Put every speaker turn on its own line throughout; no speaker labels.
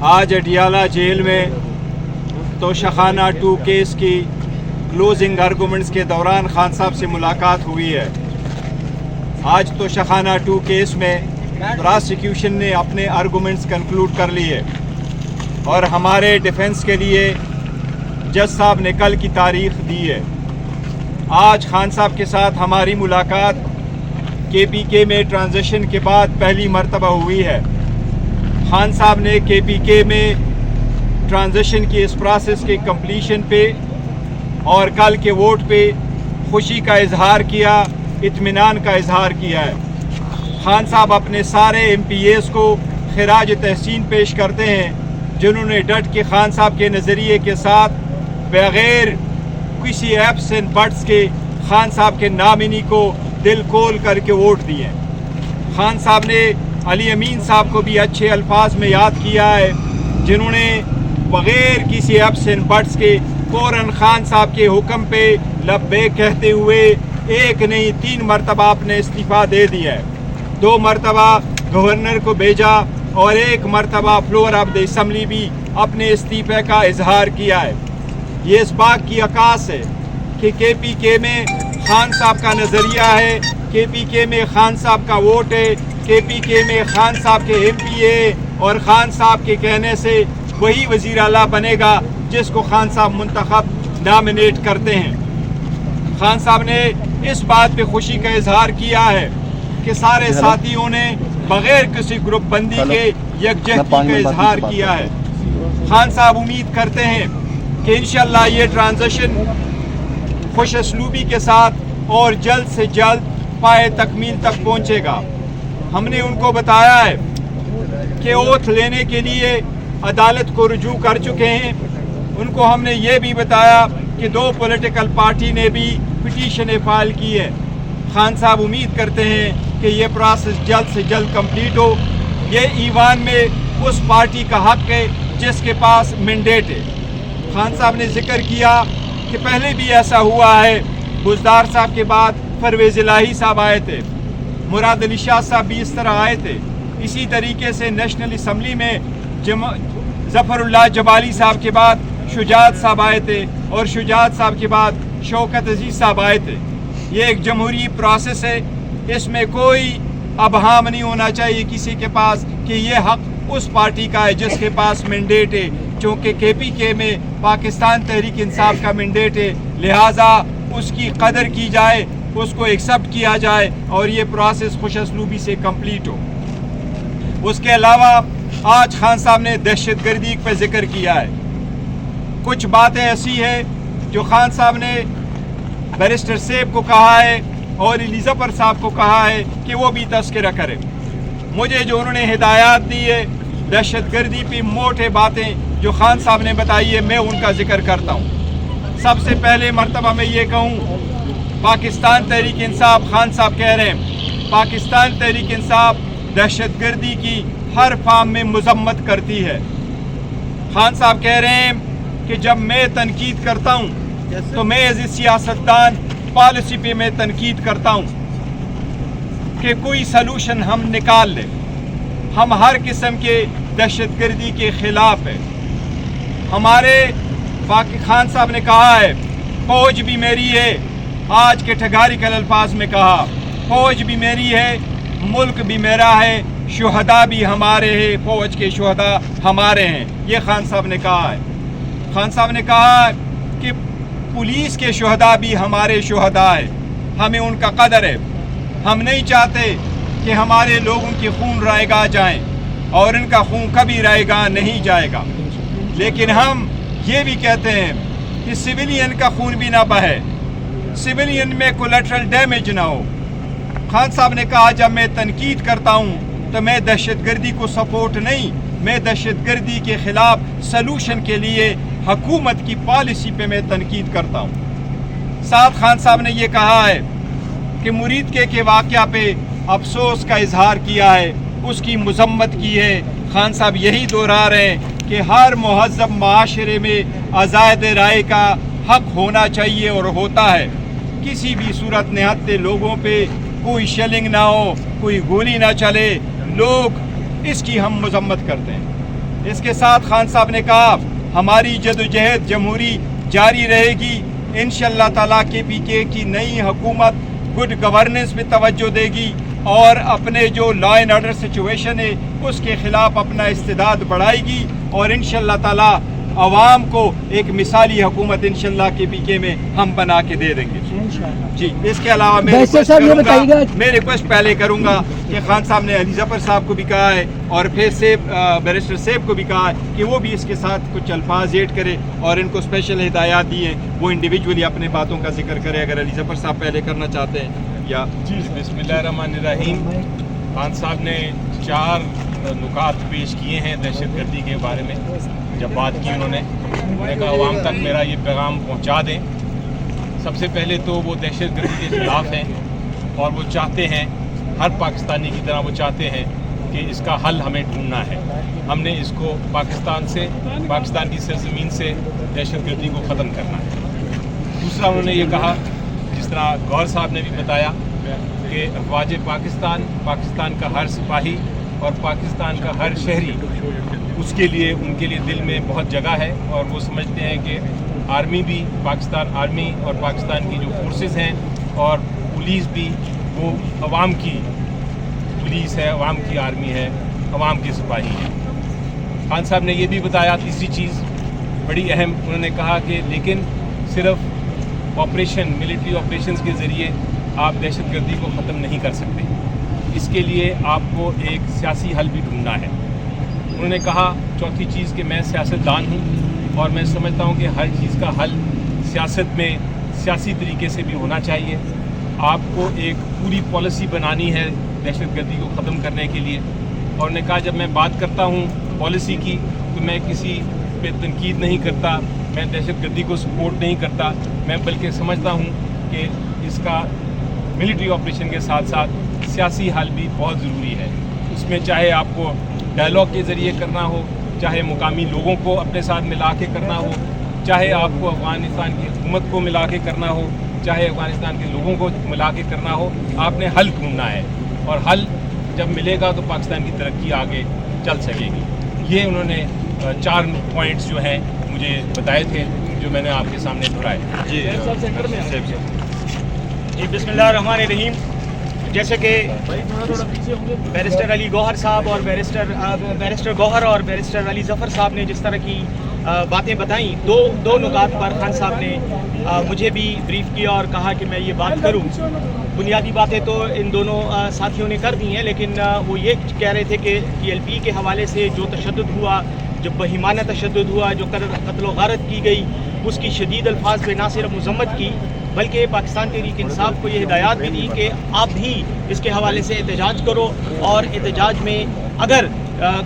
आज अडियाला जेल में तोशाखाना 2 केस की क्लोजिंग आर्गूमेंट्स के दौरान खान साहब से मुलाकात हुई है। आज तोशाखाना 2 केस में प्रोसिक्यूशन ने अपने आर्गूमेंट्स कंक्लूड कर लिए और हमारे डिफेंस के लिए जज साहब ने कल की तारीख दी है। आज खान साहब के साथ हमारी मुलाकात KPK में ट्रांजिशन के बाद पहली मर्तबा हुई है। खान साहब ने KPK में ट्रांजिशन की इस प्रोसेस के कंप्लीशन पे और कल के वोट पे खुशी का इजहार किया, इत्मीनान का इजहार किया है। खान साहब अपने सारे MPAs को खिराज तहसीन पेश करते हैं जिन्होंने डट के खान साहब के नज़रिए के साथ बग़ैर किसी एप्स एंड बट्स के खान साहब के नामिनी को दिल खोल करके वोट दिए। खान साहब ने अली अमीन साहब को भी अच्छे अल्फाज में याद किया है जिन्होंने बग़ैर किसी एप्स एंड बट्स के फ़ौरन खान साहब के हुक्म पे लब्बैक कहते हुए एक नहीं 3 मरतबा अपने इस्तीफ़ा दे दिया है। 2 मरतबा गवर्नर को भेजा और 1 मरतबा फ्लोर ऑफ द असम्बली भी अपने इस्तीफ़े का इजहार किया है। ये इस बात की अक्कास है कि KPK में खान साहब का नज़रिया है, KPK में खान साहब का वोट है, KPK में खान साहब के MPA और खान साहब के कहने से वही वज़ीर आला बनेगा जिसको खान साहब मुंतखब नॉमिनेट करते हैं। खान साहब ने इस बात पे खुशी का इजहार किया है कि सारे साथियों ने बग़ैर किसी ग्रुप बंदी के यकजहती का इजहार किया है। खान साहब उम्मीद करते हैं कि इंशाअल्लाह ये ट्रांजिशन खुश असलूबी के साथ और जल्द से जल्द पाए तकमील तक पहुँचेगा। हमने उनको बताया है कि ओथ लेने के लिए अदालत को रुजू कर चुके हैं। उनको हमने ये भी बताया कि 2 पॉलिटिकल पार्टी ने भी पिटीशन फाइल की है। खान साहब उम्मीद करते हैं कि ये प्रोसेस जल्द से जल्द कंप्लीट हो। ये ईवान में उस पार्टी का हक है जिसके पास मैंडेट है। खान साहब ने जिक्र किया कि पहले भी ऐसा हुआ है, बुज़दार साहब के बाद परवेज़ इलाही साहब आए थे, मुराद अली शाह साहब भी इस तरह आए थे। इसी तरीके से नेशनल असम्बली में ज़फ़रुल्लाह जबाली साहब के बाद शुजात साहब आए थे और शुजात साहब के बाद शौकत अजीज़ साहब आए थे। ये एक जमहूरी प्रोसेस है, इसमें कोई अबहाम नहीं होना चाहिए किसी के पास कि ये हक़ उस पार्टी का है जिसके पास मैंडेट है। चूँकि KPK में पाकिस्तान तहरीक इंसाफ का मैंडेट है, लिहाजा उसकी कदर की जाए, उसको एक्सेप्ट किया जाए और ये प्रोसेस खुश असलूबी से कंप्लीट हो। उसके अलावा आज खान साहब ने दहशतगर्दी पर जिक्र किया है। कुछ बातें ऐसी हैं जो खान साहब ने बैरिस्टर सेब को कहा है और अली ज़फ़र साहब को कहा है कि वो भी तज़किरा करें। मुझे जो उन्होंने हिदायत दी है दहशतगर्दी पे मोटे बातें जो खान साहब ने बताई है, मैं उनका जिक्र करता हूँ। सबसे पहले मरतबा मैं ये कहूँ, पाकिस्तान तहरीक इंसाफ, खान साहब कह रहे हैं पाकिस्तान तहरीक इंसाफ दहशतगर्दी की हर फार्म में मजम्मत करती है। खान साहब कह रहे हैं कि जब मैं तनकीद करता हूँ तो मैं एज ए सियासतदान पॉलिसी पे मैं तनकीद करता हूँ कि कोई सलूशन हम निकाल लें। हम हर किस्म के दहशतगर्दी के ख़िलाफ़ है। हमारे खान साहब ने कहा है फ़ौज भी मेरी है, आज के ठगारिकल अल्फाज में कहा फ़ौज भी मेरी है, मुल्क भी मेरा है, शुहदा भी हमारे हैं, फ़ौज के शुहदा हमारे हैं। ये खान साहब ने कहा है। खान साहब ने कहा कि पुलिस के शुहदा भी हमारे शुहदा है, हमें उनका कदर है। हम नहीं चाहते कि हमारे लोगों के खून रायगा जाएं और इनका खून कभी रायगा नहीं जाएगा, लेकिन हम ये भी कहते हैं कि सिविलियन का खून भी ना बहे, सिविलियन में कोलैटरल डैमेज ना हो। खान साहब ने कहा जब मैं तनकीद करता हूँ तो मैं दहशतगर्दी को सपोर्ट नहीं, मैं दहशतगर्दी के ख़िलाफ़ सलूशन के लिए हुकूमत की पॉलिसी पे मैं तनकीद करता हूँ। साथ खान साहब ने ये कहा है कि मुरीद के वाक़या पे अफसोस का इजहार किया है, उसकी मजम्मत की है। खान साहब यही दोहरा रहे हैं कि हर महज़्ज़ब माशरे में आज़ाद राय का हक़ होना चाहिए और होता है। किसी भी सूरत निहत्ते लोगों पे कोई शेलिंग ना हो, कोई गोली ना चले, लोग इसकी हम मजम्मत करते हैं। इसके साथ खान साहब ने कहा हमारी जदोजहद जमहूरी जारी रहेगी। इंशाअल्लाह ताला KPK की नई हुकूमत गुड गवर्नेंस पे तवज्जो देगी और अपने जो लॉ एंड ऑर्डर सिचुएशन है उसके खिलाफ अपना इस्तेदाद बढ़ाएगी और इंशाअल्लाह ताला अवाम को एक मिसाली हुकूमत इंशाअल्लाह KPK में हम बना के दे देंगे जी। इसके अलावा मैं रिक्वेस्ट पहले करूंगा कि खान साहब ने अली ज़फ़र साहब को भी कहा है और फिर बैरिस्टर सेब को भी कहा है कि वो भी इसके साथ कुछ अल्फाज ऐड करे और इनको स्पेशल हिदायत दी हैं वो इंडिविजुअली अपने बातों का जिक्र करे। अगर अली ज़फ़र साहब पहले करना चाहते हैं या
जी। बिस्मिल्लाहिर्रहमानिर्रहीम। खान साहब ने 4 नुकात पेश किए हैं दहशतगर्दी के बारे में। जब बात की उन्होंने कहा अवाम तक मेरा ये पैगाम पहुंचा दें। सबसे पहले तो वो दहशतगर्दी के ख़िलाफ़ हैं और वो चाहते हैं, हर पाकिस्तानी की तरह वो चाहते हैं कि इसका हल हमें ढूंढना है। हमने इसको पाकिस्तान की सरज़मीन से दहशतगर्दी को ख़त्म करना है। दूसरा उन्होंने ये कहा, जिस तरह गौहर साहब ने भी बताया, कि अफ़वाज पाकिस्तान का हर सिपाही और पाकिस्तान का हर शहरी, उसके लिए उनके लिए दिल में बहुत जगह है और वो समझते हैं कि आर्मी भी, पाकिस्तान आर्मी और पाकिस्तान की जो फोर्सेस हैं और पुलिस भी, वो अवाम की पुलिस है, अवाम की आर्मी है, अवाम के सिपाही हैं। खान साहब ने ये भी बताया, तीसरी चीज़ बड़ी अहम, उन्होंने कहा कि लेकिन सिर्फ ऑपरेशन, मिलिट्री ऑपरेशंस के ज़रिए आप दहशतगर्दी को ख़त्म नहीं कर सकते। इसके लिए आपको एक सियासी हल भी ढूंढना है। उन्होंने कहा चौथी चीज़ कि मैं सियासतदान हूँ और मैं समझता हूँ कि हर चीज़ का हल सियासत में सियासी तरीके से भी होना चाहिए। आपको एक पूरी पॉलिसी बनानी है दहशतगर्दी को ख़त्म करने के लिए। और उन्होंने कहा जब मैं बात करता हूँ पॉलिसी की तो मैं किसी पे तनकीद नहीं करता, मैं दहशतगर्दी को सपोर्ट नहीं करता, मैं बल्कि समझता हूँ कि इसका मिलिट्री ऑपरेशन के साथ साथ सियासी हल भी बहुत ज़रूरी है। उसमें चाहे आपको डायलॉग के ज़रिए करना हो, चाहे मुकामी लोगों को अपने साथ मिला के करना हो, चाहे आपको अफ़गानिस्तान की हुकूमत को मिला के करना हो, चाहे अफ़गानिस्तान के लोगों को मिला के करना हो, आपने हल ढूंढना है और हल जब मिलेगा तो पाकिस्तान की तरक्की आगे चल सकेगी। ये उन्होंने 4 पॉइंट्स जो हैं मुझे बताए थे, जो मैंने आपके सामने दोहराए।
जी बिस्मिल्लाहिर्रहमानिर्रहीम। जैसे कि बैरिस्टर अली गौहर साहब और बैरिस्टर गौहर और बैरिस्टर अली ज़फ़र साहब ने जिस तरह की बातें बताई, दो नुकात पर खान साहब ने मुझे भी ब्रीफ किया और कहा कि मैं ये बात करूं। बुनियादी बातें तो इन दोनों साथियों ने कर दी हैं, लेकिन वो ये कह रहे थे कि TLP के हवाले से जो तशद्दुद हुआ, जो बहिमाना तशद्दुद हुआ, जो कत्ल गारत की गई, उसकी शदीद अल्फाज में ना सिर्फ मज़म्मत की बल्कि पाकिस्तान तहरीक इंसाफ को ये हिदायत भी दी कि आप भी इसके हवाले से एहतजाज करो और एहतजाज में अगर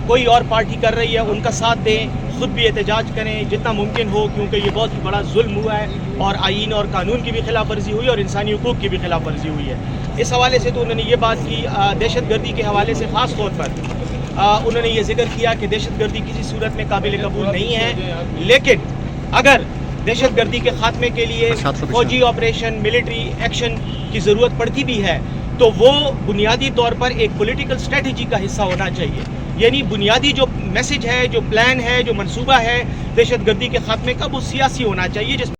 कोई और पार्टी कर रही है उनका साथ दें, ख़ुद भी एहतजाज करें जितना मुमकिन हो, क्योंकि ये बहुत ही बड़ा जुल्म हुआ है और आईन और कानून की भी खिलाफ वर्जी हुई और इंसानी हुकूक की भी खिलाफ वर्जी हुई है। इस हवाले से तो उन्होंने ये बात की। दहशतगर्दी के हवाले से ख़ास तौर पर उन्होंने ये जिक्र किया कि दहशतगर्दी किसी सूरत में काबिल कबूल नहीं है, लेकिन अगर दहशतगर्दी के खात्मे के लिए फौजी ऑपरेशन, मिलिट्री एक्शन की ज़रूरत पड़ती भी है तो वो बुनियादी तौर पर एक पॉलिटिकल स्ट्रेटजी का हिस्सा होना चाहिए। यानी बुनियादी जो मैसेज है, जो प्लान है, जो मंसूबा है दहशतगर्दी के खात्मे का, वो सियासी होना चाहिए।